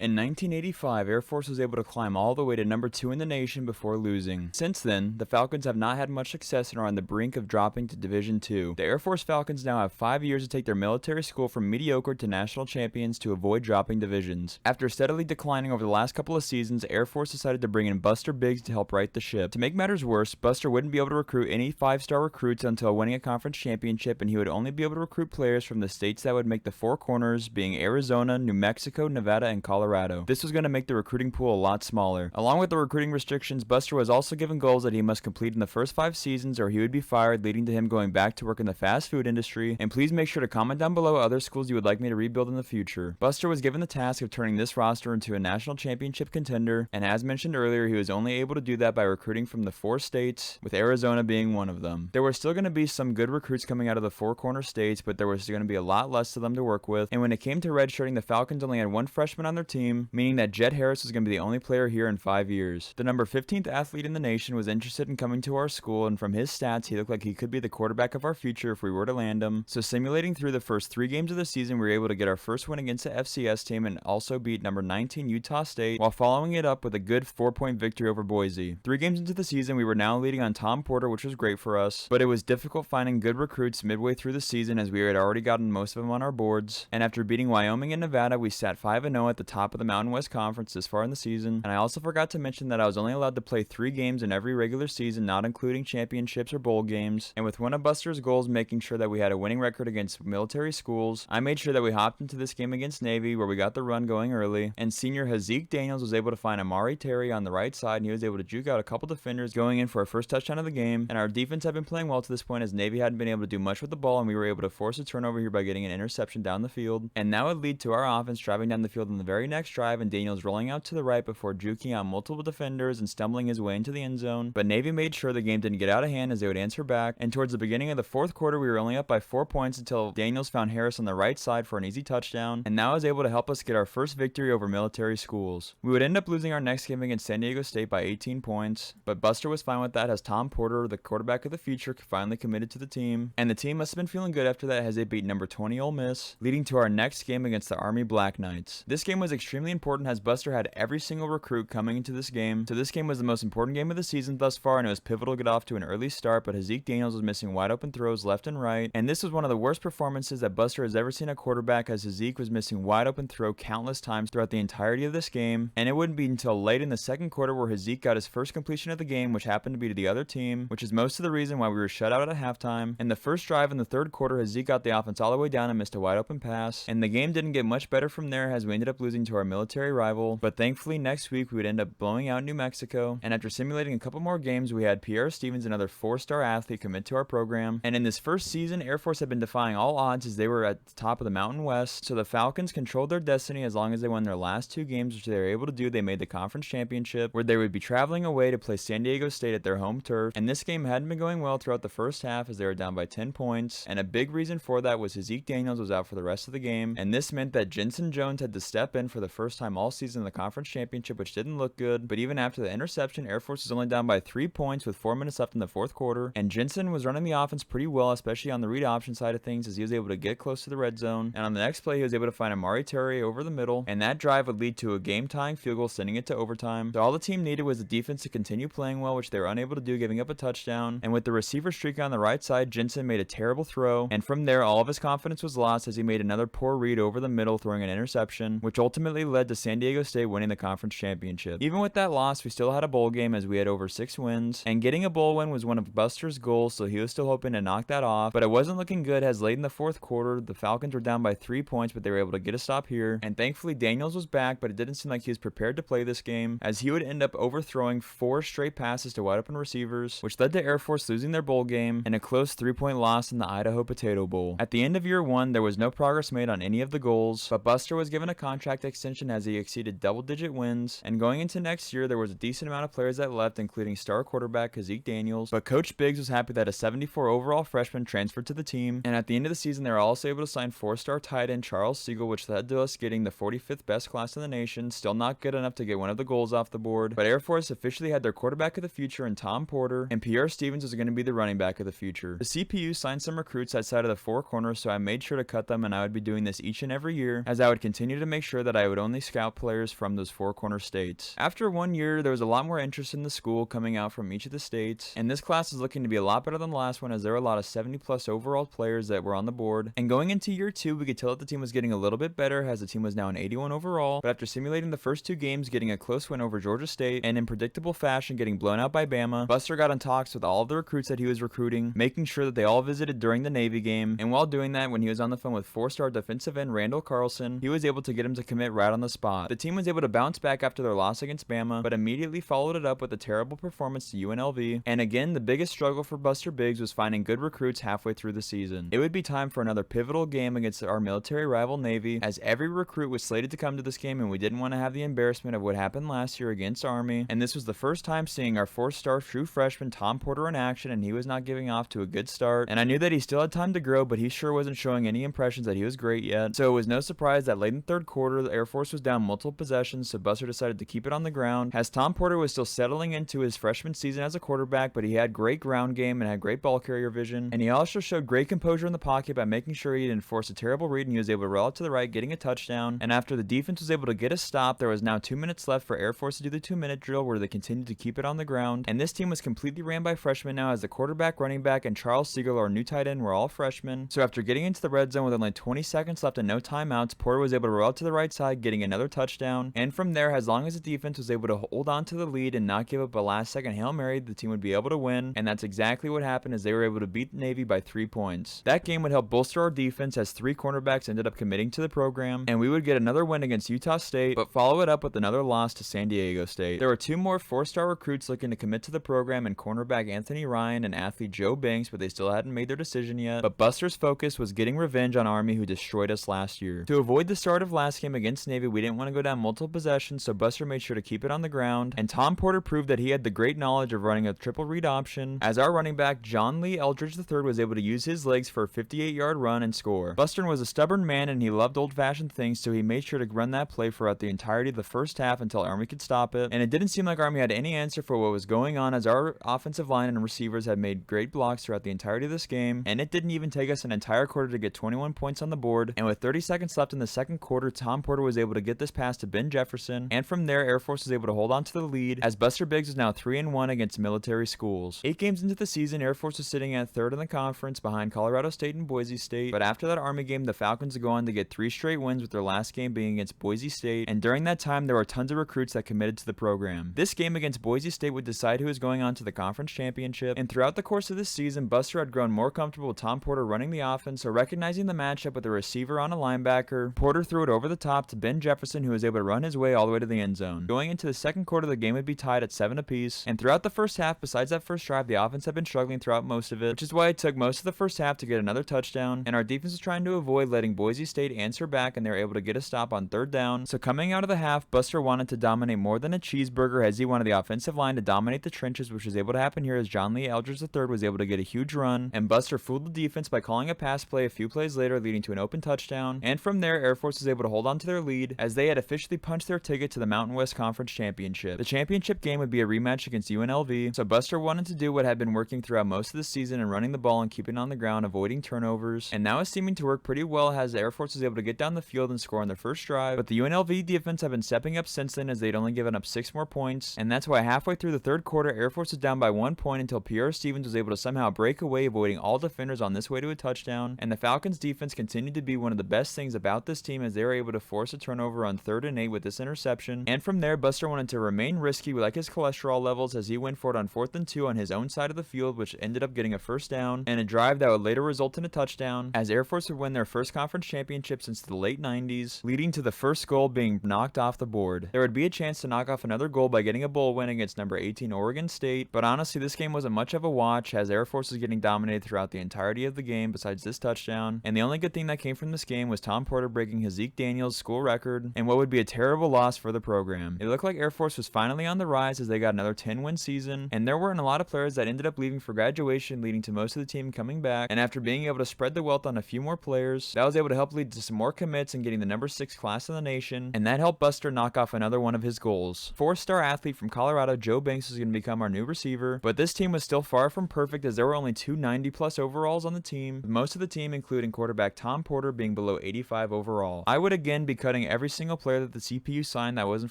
In 1985, Air Force was able to climb all the way to number 2 in the nation before losing. Since then, the Falcons have not had much success and are on the brink of dropping to Division II. The Air Force Falcons now have 5 years to take their military school from mediocre to national champions to avoid dropping divisions. After steadily declining over the last couple of seasons, Air Force decided to bring in Buster Biggs to help right the ship. To make matters worse, Buster wouldn't be able to recruit any 5-star recruits until winning a conference championship, and he would only be able to recruit players from the states that would make the Four Corners, being Arizona, New Mexico, Nevada, and Colorado. This was going to make the recruiting pool a lot smaller. Along with the recruiting restrictions, Buster was also given goals that he must complete in the first 5 seasons or he would be fired, leading to him going back to work in the fast food industry. And please make sure to comment down below other schools you would like me to rebuild in the future. Buster was given the task of turning this roster into a national championship contender, and as mentioned earlier, he was only able to do that by recruiting from the 4 states, with Arizona being one of them. There were still going to be some good recruits coming out of the 4 corner states, but there was going to be a lot less of them to work with. And when it came to redshirting, the Falcons only had 1 freshman on their team, meaning that Jet Harris was going to be the only player here in 5 years. The number 15th athlete in the nation was interested in coming to our school, and from his stats, he looked like he could be the quarterback of our future if we were to land him. So simulating through the first 3 games of the season, we were able to get our first win against the FCS team and also beat number 19 Utah State, while following it up with a good 4-point victory over Boise. 3 games into the season, we were now leading on Tom Porter, which was great for us, but it was difficult finding good recruits midway through the season as we had already gotten most of them on our boards. And after beating Wyoming and Nevada, we sat 5-0 at the top of the Mountain West Conference this far in the season. And I also forgot to mention that I was only allowed to play 3 games in every regular season, not including championships or bowl games. And with one of Buster's goals making sure that we had a winning record against military schools, I made sure that we hopped into this game against Navy where we got the run going early, and senior Hazik Daniels was able to find Amari Terry on the right side, and he was able to juke out a couple defenders going in for our first touchdown of the game. And our defense had been playing well to this point as Navy hadn't been able to do much with the ball, and we were able to force a turnover here by getting an interception down the field. And that would lead to our offense driving down the field on the very next drive, and Daniels rolling out to the right before juking out multiple defenders and stumbling his way into the end zone. But Navy made sure the game didn't get out of hand as they would answer back, and towards the beginning of the 4th quarter, we were only up by 4 points until Daniels found Harris on the right side for an easy touchdown, and that was able to help us get our first victory over military schools. We would end up losing our next game against San Diego State by 18 points, but Buster was fine with that as Tom Porter, the quarterback of the future, finally committed to the team, and the team must have been feeling good after that as they beat number 20 Ole Miss, leading to our next game against the Army Black Knights. This game was extremely important as Buster had every single recruit coming into this game, so this game was the most important game of the season thus far, and it was pivotal to get off to an early start, but Hazik Daniels was missing wide open throws left and right, and this was one of the worst performances that Buster has ever seen a quarterback, as Hazik was missing wide open throw countless times throughout the entirety of this game, and it wouldn't be until late in the 2nd quarter where Hazik got his first completion of the game, which happened to be to the other team, which is most of the reason why we were shut out at halftime. In the first drive in the 3rd quarter, Hazik got the offense all the way down and missed a wide open pass, and the game didn't get much better from there as we ended up losing to our military rival, but thankfully next week we would end up blowing out New Mexico, and after simulating a couple more games, we had Pierre Stevens, another 4-star athlete, commit to our program. And in this first season, Air Force had been defying all odds as they were at the top of the Mountain West, so the Falcons controlled their destiny as long as they won their last 2 games, which they were able to do. They made the conference championship, where they would be traveling away to play San Diego State at their home turf, and this game hadn't been going well throughout the first half as they were down by 10 points, and a big reason for that was Hazik Daniels was out for the rest of the game, and this meant that Jensen Jones had to step in for the first time all season in the conference championship, which didn't look good. But even after the interception, Air Force was only down by 3 points with 4 minutes left in the 4th quarter, and Jensen was running the offense pretty well, especially on the read option side of things, as he was able to get close to the red zone, and on the next play he was able to find Amari Terry over the middle, and that drive would lead to a game-tying field goal, sending it to overtime. So all the team needed was the defense to continue playing well, which they were unable to do, giving up a touchdown, and with the receiver streak on the right side, Jensen made a terrible throw, and from there all of his confidence was lost as he made another poor read over the middle, throwing an interception, which ultimately led to San Diego State winning the conference championship. Even with that loss, we still had a bowl game as we had over 6 wins, and getting a bowl win was one of Buster's goals, so he was still hoping to knock that off, but it wasn't looking good as late in the 4th quarter, the Falcons were down by 3 points, but they were able to get a stop here, and thankfully Daniels was back, but it didn't seem like he was prepared to play this game, as he would end up overthrowing 4 straight passes to wide open receivers, which led to Air Force losing their bowl game and a close 3-point loss in the Idaho Potato Bowl. At the end of year 1, there was no progress made on any of the goals, but Buster was given a contract extension as he exceeded double-digit wins, and going into next year, there was a decent amount of players that left, including star quarterback Hazik Daniels, but Coach Biggs was happy that a 74 overall freshman transferred to the team, and at the end of the season, they were also able to sign 4-star tight end Charles Siegel, which led to us getting the 45th best class in the nation, still not good enough to get one of the goals off the board, but Air Force officially had their quarterback of the future in Tom Porter, and Pierre Stevens was going to be the running back of the future. The CPU signed some recruits outside of the 4 corners, so I made sure to cut them, and I would be doing this each and every year, as I would continue to make sure that I would only scout players from those four corner states. After 1 year, there was a lot more interest in the school coming out from each of the states, and this class is looking to be a lot better than the last one as there were a lot of 70 plus overall players that were on the board. And going into year 2, we could tell that the team was getting a little bit better as the team was now an 81 overall, but after simulating the first 2 games, getting a close win over Georgia State, and in predictable fashion getting blown out by Bama, Buster got in talks with all of the recruits that he was recruiting, making sure that they all visited during the Navy game, and while doing that, when he was on the phone with 4-star defensive end Randall Carlson, he was able to get him to commit right on the spot. The team was able to bounce back after their loss against Bama, but immediately followed it up with a terrible performance to UNLV, and again, the biggest struggle for Buster Biggs was finding good recruits halfway through the season. It would be time for another pivotal game against our military rival Navy, as every recruit was slated to come to this game and we didn't want to have the embarrassment of what happened last year against Army, and this was the first time seeing our 4-star true freshman Tom Porter in action, and he was not giving off to a good start, and I knew that he still had time to grow, but he sure wasn't showing any impressions that he was great yet, so it was no surprise that late in the 3rd quarter, the Air Force was down multiple possessions, so Buster decided to keep it on the ground, as Tom Porter was still settling into his freshman season as a quarterback, but he had great ground game and had great ball carrier vision, and he also showed great composure in the pocket by making sure he didn't force a terrible read, and he was able to roll out to the right, getting a touchdown, and after the defense was able to get a stop, there was now 2 minutes left for Air Force to do the 2-minute drill where they continued to keep it on the ground, and this team was completely ran by freshmen now as the quarterback, running back, and Charles Siegel, our new tight end, were all freshmen, so after getting into the red zone with only 20 seconds left and no timeouts, Porter was able to roll out to the right side, getting another touchdown, and from there, as long as the defense was able to hold on to the lead and not give up a last-second Hail Mary, the team would be able to win, and that's exactly what happened as they were able to beat Navy by 3 points. That game would help bolster our defense as 3 cornerbacks ended up committing to the program, and we would get another win against Utah State, but follow it up with another loss to San Diego State. There were 2 more 4-star recruits looking to commit to the program in cornerback Anthony Ryan and athlete Joe Banks, but they still hadn't made their decision yet, but Buster's focus was getting revenge on Army, who destroyed us last year. To avoid the start of last game against Navy, we didn't want to go down multiple possessions, so Buster made sure to keep it on the ground, and Tom Porter proved that he had the great knowledge of running a triple read option, as our running back John Lee Eldridge III was able to use his legs for a 58-yard run and score. Buster was a stubborn man and he loved old-fashioned things, so he made sure to run that play throughout the entirety of the first half until Army could stop it, and it didn't seem like Army had any answer for what was going on as our offensive line and receivers had made great blocks throughout the entirety of this game, and it didn't even take us an entire quarter to get 21 points on the board, and with 30 seconds left in the 2nd quarter, Tom Porter was able to get this pass to Ben Jefferson, and from there, Air Force was able to hold on to the lead, as Buster Biggs is now 3-1 against military schools. 8 games into the season, Air Force was sitting at 3rd in the conference behind Colorado State and Boise State, but after that Army game, the Falcons would go on to get 3 straight wins with their last game being against Boise State, and during that time, there were tons of recruits that committed to the program. This game against Boise State would decide who was going on to the conference championship, and throughout the course of this season, Buster had grown more comfortable with Tom Porter running the offense, so recognizing the matchup with a receiver on a linebacker, Porter threw it over the top to Ben Jefferson, who was able to run his way all the way to the end zone. Going into the 2nd quarter, the game would be tied at 7 apiece, and throughout the first half, besides that first drive, the offense had been struggling throughout most of it, which is why it took most of the first half to get another touchdown, and our defense was trying to avoid letting Boise State answer back, and they were able to get a stop on 3rd down. So coming out of the half, Buster wanted to dominate more than a cheeseburger, as he wanted the offensive line to dominate the trenches, which was able to happen here as John Lee Eldridge III was able to get a huge run, and Buster fooled the defense by calling a pass play a few plays later, leading to an open touchdown, and from there, Air Force was able to hold on to their lead, as they had officially punched their ticket to the Mountain West Conference Championship. The championship game would be a rematch against UNLV, so Buster wanted to do what had been working throughout most of the season and running the ball and keeping on the ground, avoiding turnovers, and now it's seeming to work pretty well as the Air Force was able to get down the field and score on their first drive, but the UNLV defense have been stepping up since then as they'd only given up 6 more points, and that's why halfway through the 3rd quarter, Air Force was down by 1 point until Pierre Stevens was able to somehow break away, avoiding all defenders on this way to a touchdown, and the Falcons defense continued to be one of the best things about this team as they were able to force a turnover on 3rd and 8 with this interception, and from there, Buster wanted to remain risky like his cholesterol levels as he went for it on 4th and 2 on his own side of the field, which ended up getting a first down, and a drive that would later result in a touchdown, as Air Force would win their first conference championship since the late 90s, leading to the first goal being knocked off the board. There would be a chance to knock off another goal by getting a bowl win against number 18 Oregon State, but honestly, this game wasn't much of a watch as Air Force was getting dominated throughout the entirety of the game besides this touchdown, and the only good thing that came from this game was Tom Porter breaking his Zeke Daniels school record, and what would be a terrible loss for the program. It looked like Air Force was finally on the rise as they got another 10-win season, and there weren't a lot of players that ended up leaving for graduation, leading to most of the team coming back, and after being able to spread the wealth on a few more players, that was able to help lead to some more commits and getting the number 6 class in the nation, and that helped Buster knock off another one of his goals. 4-star athlete from Colorado, Joe Banks, was going to become our new receiver, but this team was still far from perfect as there were only 2 90-plus overalls on the team, with most of the team, including quarterback Tom Porter, being below 85 overall. I would again be cutting running every single player that the CPU signed that wasn't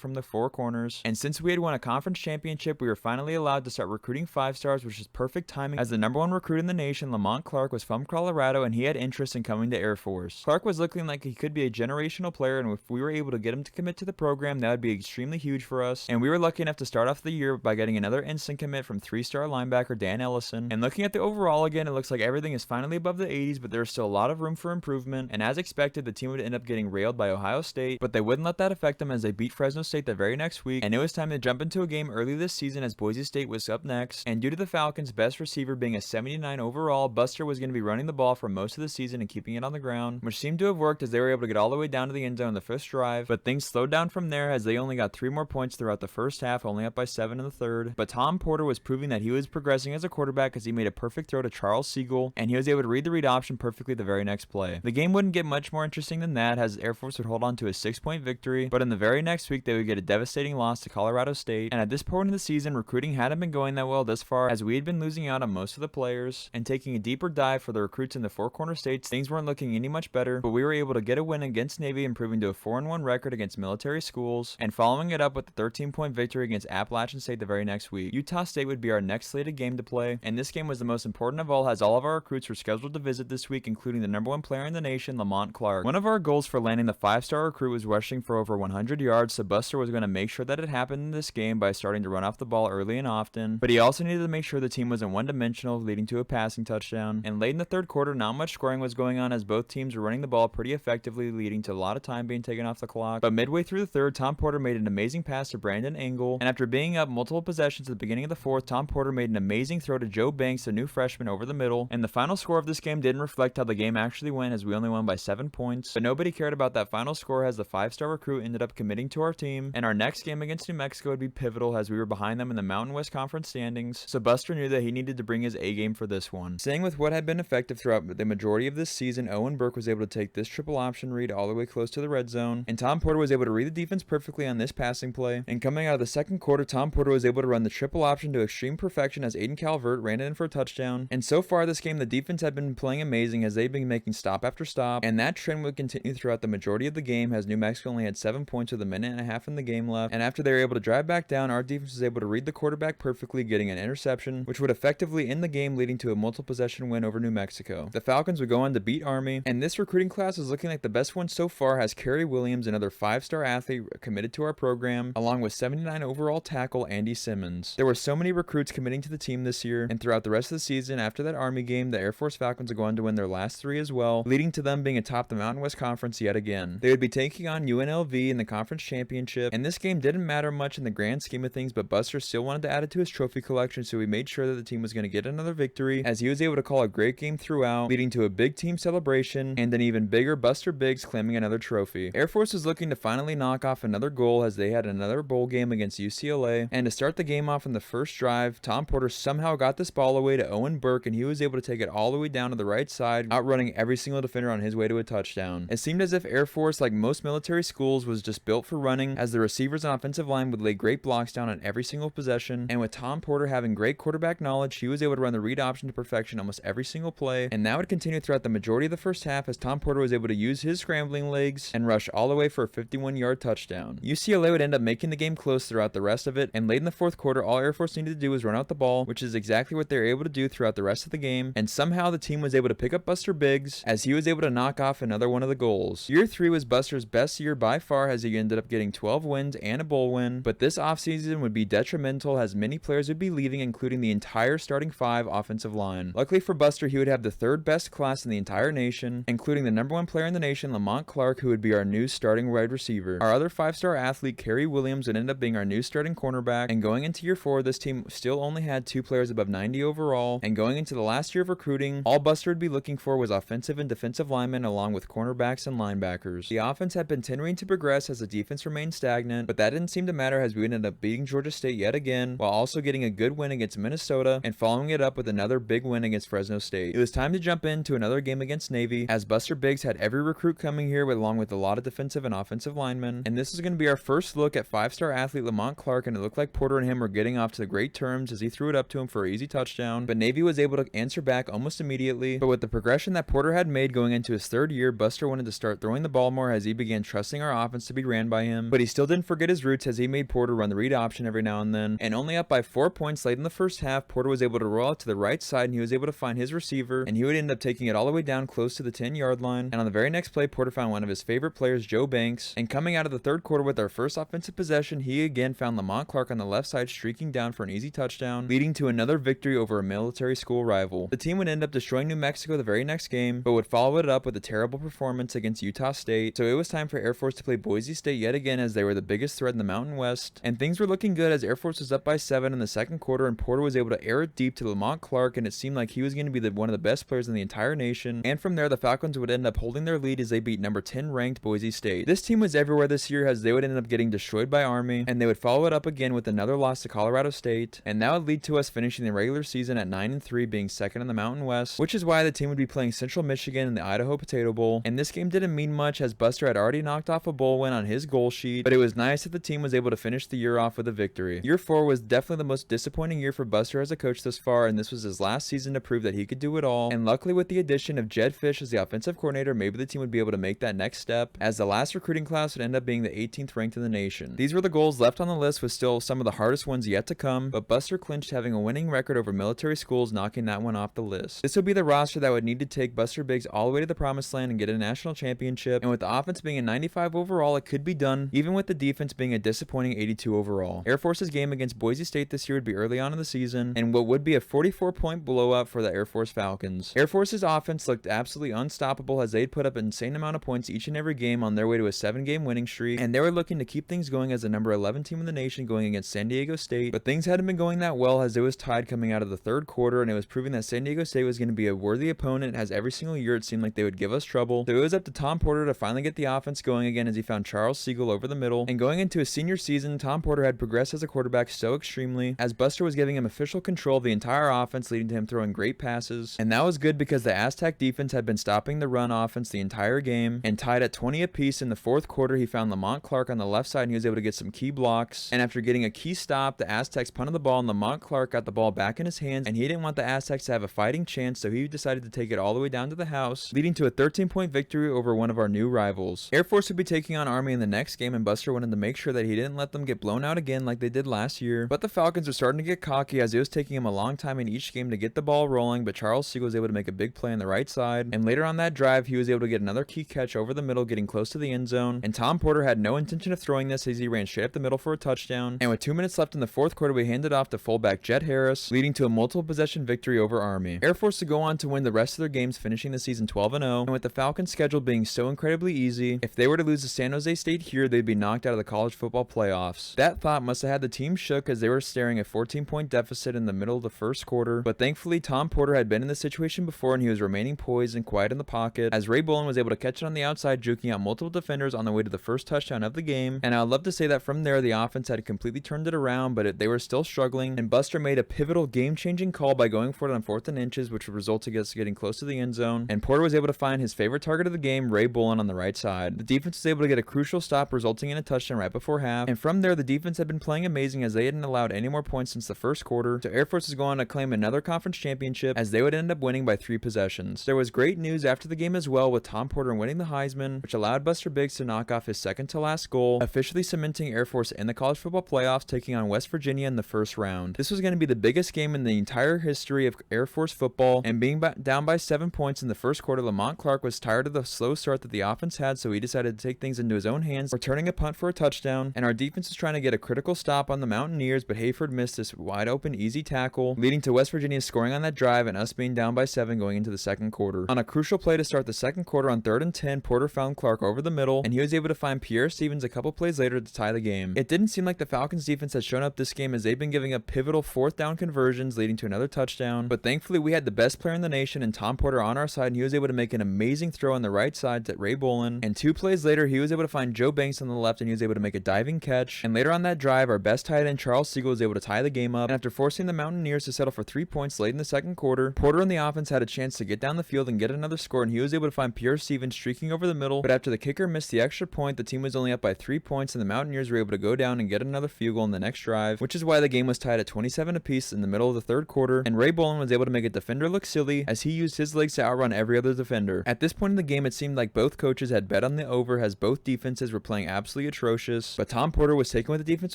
from the four corners. And since we had won a conference championship, we were finally allowed to start recruiting 5-stars, which is perfect timing as the #1 recruit in the nation, Lamont Clark, was from Colorado and he had interest in coming to Air Force. Clark was looking like he could be a generational player, and if we were able to get him to commit to the program, that would be extremely huge for us. And we were lucky enough to start off the year by getting another instant commit from 3-star linebacker Dan Ellison. And looking at the overall again, it looks like everything is finally above the 80s, but there's still a lot of room for improvement. And as expected, the team would end up getting railed by Ohio State, but they wouldn't let that affect them as they beat Fresno State the very next week. And it was time to jump into a game early this season as Boise State was up next. And due to the Falcons' best receiver being a 79 overall, Buster was going to be running the ball for most of the season and keeping it on the ground, which seemed to have worked as they were able to get all the way down to the end zone in the first drive. But things slowed down from there as they only got 3 more points throughout the first half, only up by 7 in the third. But Tom Porter was proving that he was progressing as a quarterback as he made a perfect throw to Charles Siegel, and he was able to read the read option perfectly the very next play. The game wouldn't get much more interesting than that as Air Force would hold on to a 6-point victory, but in the very next week they would get a devastating loss to Colorado State. And at this point in the season, recruiting hadn't been going that well this far as we had been losing out on most of the players. And taking a deeper dive for the recruits in the four corner states, things weren't looking any much better, but we were able to get a win against Navy, improving to a 4-1 record against military schools, and following it up with a 13-point victory against Appalachian State the very next week. Utah State would be our next slated game to play, and this game was the most important of all as all of our recruits were scheduled to visit this week, including the #1 player in the nation, Lamont Clark. One of our goals for landing the 5-star recruit was rushing for over 100 yards, so Buster was going to make sure that it happened in this game by starting to run off the ball early and often, but he also needed to make sure the team wasn't one-dimensional, leading to a passing touchdown. And late in the third quarter, not much scoring was going on as both teams were running the ball pretty effectively, leading to a lot of time being taken off the clock. But midway through the third, Tom Porter made an amazing pass to Brandon Engel, and after being up multiple possessions at the beginning of the fourth, Tom Porter made an amazing throw to Joe Banks, a new freshman, over the middle. And the final score of this game didn't reflect how the game actually went as we only won by 7 points, but nobody cared about that final score as the 5-star recruit ended up committing to our team, and our next game against New Mexico would be pivotal as we were behind them in the Mountain West Conference standings, so Buster knew that he needed to bring his A game for this one. Staying with what had been effective throughout the majority of this season, Owen Burke was able to take this triple option read all the way close to the red zone, and Tom Porter was able to read the defense perfectly on this passing play. And coming out of the second quarter, Tom Porter was able to run the triple option to extreme perfection as Aiden Calvert ran it in for a touchdown. And so far this game, the defense had been playing amazing as they've been making stop after stop, and that trend would continue throughout the majority of the game as New Mexico only had 7 points with a minute and a half in the game left. And after they were able to drive back down, our defense was able to read the quarterback perfectly, getting an interception, which would effectively end the game, leading to a multiple possession win over New Mexico. The Falcons would go on to beat Army, and this recruiting class is looking like the best one so far as Kerry Williams, another 5-star athlete committed to our program, along with 79 overall tackle Andy Simmons. There were so many recruits committing to the team this year, and throughout the rest of the season after that Army game, the Air Force Falcons would go on to win their last 3 as well, leading to them being atop the Mountain West Conference yet again. They would be taking on UNLV in the conference championship, and this game didn't matter much in the grand scheme of things, but Buster still wanted to add it to his trophy collection, so he made sure that the team was going to get another victory as he was able to call a great game throughout, leading to a big team celebration and an even bigger Buster Biggs claiming another trophy. Air Force was looking to finally knock off another goal as they had another bowl game against UCLA, and to start the game off in the first drive, Tom Porter somehow got this ball away to Owen Burke, and he was able to take it all the way down to the right side, outrunning every single defender on his way to a touchdown. It seemed as if Air Force, like most military schools, was just built for running, as the receivers and offensive line would lay great blocks down on every single possession, and with Tom Porter having great quarterback knowledge, he was able to run the read option to perfection almost every single play, and that would continue throughout the majority of the first half as Tom Porter was able to use his scrambling legs and rush all the way for a 51-yard touchdown. UCLA would end up making the game close throughout the rest of it, and late in the fourth quarter, all Air Force needed to do was run out the ball, which is exactly what they were able to do throughout the rest of the game, and somehow the team was able to pick up Buster Biggs as he was able to knock off another one of the goals. Year 3 was Buster's best year by far as he ended up getting 12 wins and a bowl win, but this offseason would be detrimental as many players would be leaving, including the entire starting 5 offensive line. Luckily for Buster, he would have the 3rd best class in the entire nation, including the #1 player in the nation, Lamont Clark, who would be our new starting wide receiver. Our other 5-star athlete, Kerry Williams, would end up being our new starting cornerback, and going into year 4, this team still only had 2 players above 90 overall, and going into the last year of recruiting, all Buster would be looking for was offensive and defensive linemen along with cornerbacks and linebackers. The offense had been continuing to progress as the defense remained stagnant, but that didn't seem to matter as we ended up beating Georgia State yet again, while also getting a good win against Minnesota and following it up with another big win against Fresno State. It was time to jump into another game against Navy as Buster Biggs had every recruit coming here along with a lot of defensive and offensive linemen, and this is going to be our first look at 5-star athlete Lamont Clark, and it looked like Porter and him were getting off to great terms as he threw it up to him for an easy touchdown, but Navy was able to answer back almost immediately. But with the progression that Porter had made going into his 3rd year, Buster wanted to start throwing the ball more as he began trusting our offense to be ran by him, but he still didn't forget his roots as he made Porter run the read option every now and then. And only up by 4 points late in the first half, Porter was able to roll out to the right side and he was able to find his receiver, and he would end up taking it all the way down close to the 10-yard line. And on the very next play, Porter found one of his favorite players, Joe Banks, and coming out of the third quarter with our first offensive possession, he again found Lamont Clark on the left side streaking down for an easy touchdown, leading to another victory over a military school rival. The team would end up destroying New Mexico the very next game, but would follow it up with a terrible performance against Utah State. So it was time for Air Force to play Boise State yet again, as they were the biggest threat in the Mountain West, and things were looking good as Air Force was up by 7 in the second quarter, and Porter was able to air it deep to Lamont Clark, and it seemed like he was going to be one of the best players in the entire nation. And from there, the Falcons would end up holding their lead as they beat number 10 ranked Boise State. This team was everywhere this year as they would end up getting destroyed by Army, and they would follow it up again with another loss to Colorado State, and that would lead to us finishing the regular season at 9-3, being second in the Mountain West, which is why the team would be playing Central Michigan in the Idaho Potato Bowl. And this game didn't mean much as Buster had already knocked off a bowl win on his goal sheet, but it was nice that the team was able to finish the year off with a victory. Year 4 was definitely the most disappointing year for Buster as a coach thus far, and this was his last season to prove that he could do it all. And luckily, with the addition of Jed Fish as the offensive coordinator, maybe the team would be able to make that next step, as the last recruiting class would end up being the 18th ranked in the nation. These were the goals left on the list, with still some of the hardest ones yet to come, but Buster clinched having a winning record over military schools, knocking that one off the list. This would be the roster that would need to take Buster Biggs all the way to the promised land and get a national championship, and with the offense being a 95 overall, it could be done, even with the defense being a disappointing 82 overall. Air Force's game against Boise State this year would be early on in the season, and what would be a 44-point blowout for the Air Force Falcons. Air Force's offense looked absolutely unstoppable as they'd put up an insane amount of points each and every game on their way to a 7-game winning streak, and they were looking to keep things going as the number 11 team in the nation going against San Diego State, but things hadn't been going that well as it was tied coming out of the third quarter, and it was proving that San Diego State was going to be a worthy opponent, as every single year it seemed like they would give us trouble. So it was up to Tom Porter to finally get the offense going again as he found Charles Siegel over the middle, and going into his senior season, Tom Porter had progressed as a quarterback so extremely, as Buster was giving him official control of the entire offense, leading to him throwing great passes, and that was good because the Aztec defense had been stopping the run offense the entire game. And tied at 20 apiece in the fourth quarter, he found Lamont Clark on the left side and he was able to get some key blocks, and after getting a key stop, the Aztecs punted the ball and Lamont Clark got the ball back in his hands, and he didn't want the Aztecs to have a fighting chance, so he decided to take it all the way down to the house, leading to a 13-point victory over one of our new rivals. Air Force would be taking on Army in the next game, and Buster wanted to make sure that he didn't let them get blown out again like they did last year, but the Falcons were starting to get cocky as it was taking him a long time in each game to get the ball rolling, but Charles Siegel was able to make a big play on the right side, and later on that drive he was able to get another key catch over the middle, getting close to the end zone, and Tom Porter had no intention of throwing this as he ran straight up the middle for a touchdown. And with 2 minutes left in the fourth quarter, we handed off to fullback Jet Harris, leading to a multiple possession victory over Army. Air Force to go on to win the rest of their games, finishing the season 12-0, and with the Falcons schedule being so incredibly easy, if they were to lose to San Jose State here, they'd be knocked out of the college football playoffs. That thought must have had the team shook as they were staring a 14-point deficit in the middle of the first quarter, but thankfully Tom Porter had been in this situation before and he was remaining poised and quiet in the pocket as Ray Bolin was able to catch it on the outside, juking out multiple defenders on the way to the first touchdown of the game. And I'd love to say that from there the offense had completely turned it around, but they were still struggling, and Buster made a pivotal game-changing call by going for it on 4th and inches, which resulted in us getting close to the end zone, and Porter was able to find his favorite target of the game, Ray Bolin, on the right side. The defense was able to get a crucial stop, resulting in a touchdown right before half, and from there the defense had been playing amazing as they hadn't allowed any more points since the first quarter. So Air Force is going on to claim another conference championship as they would end up winning by 3 possessions. There was great news after the game as well, with Tom Porter winning the Heisman, which allowed Buster Biggs to knock off his second to last goal, officially cementing Air Force in the college football playoffs, taking on West Virginia in the first round. This was going to be the biggest game in the entire history of Air Force football, and being down by 7 points in the first quarter, Lamont Clark was tired of the slow start that the offense had, so he decided to take things into his own hands, returning a punt for a touchdown, and our defense was trying to get a critical stop on the Mountaineers, but Hayford missed this wide open easy tackle, leading to West Virginia scoring on that drive and us being down by 7 going into the second quarter. On a crucial play to start the second quarter on 3rd and 10, Porter found Clark over the middle, and he was able to find Pierre Stevens a couple plays later to tie the game. It didn't seem like the Falcons defense had shown up this game as they've been giving up pivotal 4th down conversions, leading to another touchdown, but thankfully we had the best player in the nation and Tom Porter on our side, and he was able to make an amazing throw on the right side to Ray Bolin, and 2 plays later he was able to find Joe Banks on the left and he was able to make a diving catch, and later on that drive our best tight end Charles Siegel was able to tie the game up, and after forcing the Mountaineers to settle for 3 points late in the second quarter, Porter and the offense had a chance to get down the field and get another score, and he was able to find Pierre Stevens streaking over the middle, but after the kicker missed the extra point, the team was only up by 3 points and the Mountaineers were able to go down and get another field goal in the next drive, which is why the game was tied at 27 apiece in the middle of the third quarter, and Ray Bolin was able to make a defender look silly as he used his legs to outrun every other defender. At this point in the game, it seemed like both coaches had bet on on the over as both defenses were playing absolutely atrocious, but Tom Porter was taking what the defense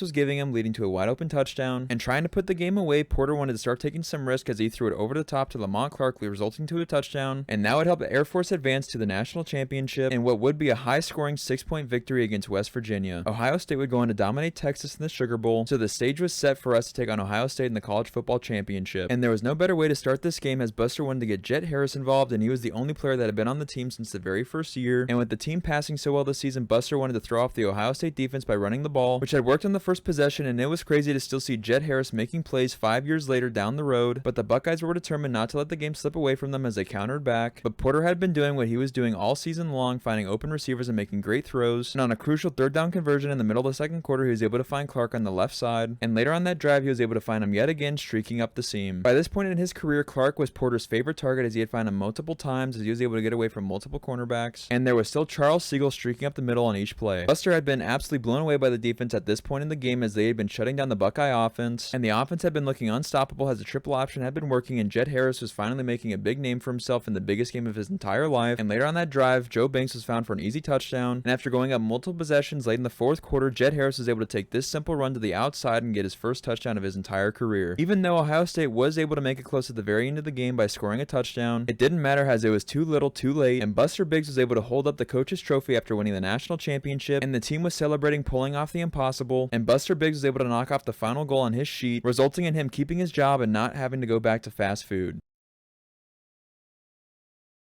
was giving him, leading to a wide open touchdown. And trying to put the game away, Porter wanted to start taking some risk as he threw it over the top to Lamont Clark, resulting to a touchdown. And now it helped the Air Force advance to the national championship in what would be a high-scoring 6-point victory against West Virginia. Ohio State would go on to dominate Texas in the Sugar Bowl, so the stage was set for us to take on Ohio State in the college football championship. And there was no better way to start this game as Buster wanted to get Jet Harris involved, and he was the only player that had been on the team since the very first year. And with the team passing so well this season, Buster wanted to throw off the Ohio State defense by running the ball, which had worked on the first possession, and it was crazy to still see Jet Harris making plays 5 years later down the road. But the Buckeyes were determined not to let the game slip away from them as they countered back. But Porter had been doing what he was doing all season long, finding open receivers and making great throws. And on a crucial third down conversion in the middle of the second quarter, he was able to find Clark on the left side. And later on that drive, he was able to find him yet again, streaking up the seam. By this point in his career, Clark was Porter's favorite target as he had found him multiple times as he was able to get away from multiple cornerbacks. And there was still Charles Siegel streaking up the middle on each play. Buster had been absolutely blown away by the defense at this point in the game as they had been shutting down the Buckeye offense. And the offense had been looking unstoppable as the triple option had been working, and Jet Harris was finally making a big name for himself in the biggest game of his entire life. And later on that drive, Joe Banks was found for an easy touchdown. And after going up multiple possessions late in the fourth quarter, Jet Harris was able to take this simple run to the outside and get his first touchdown of his entire career. Even though Ohio State was able to make it close at the very end of the game by scoring a touchdown, it didn't matter as it was too little too late, and Buster Biggs was able to hold up the coach's trophy after winning the national championship, and the team was celebrating, pulling off the impossible, and Buster Biggs was able to knock off the final goal on his sheet, resulting in him keeping his job and not having to go back to fast food.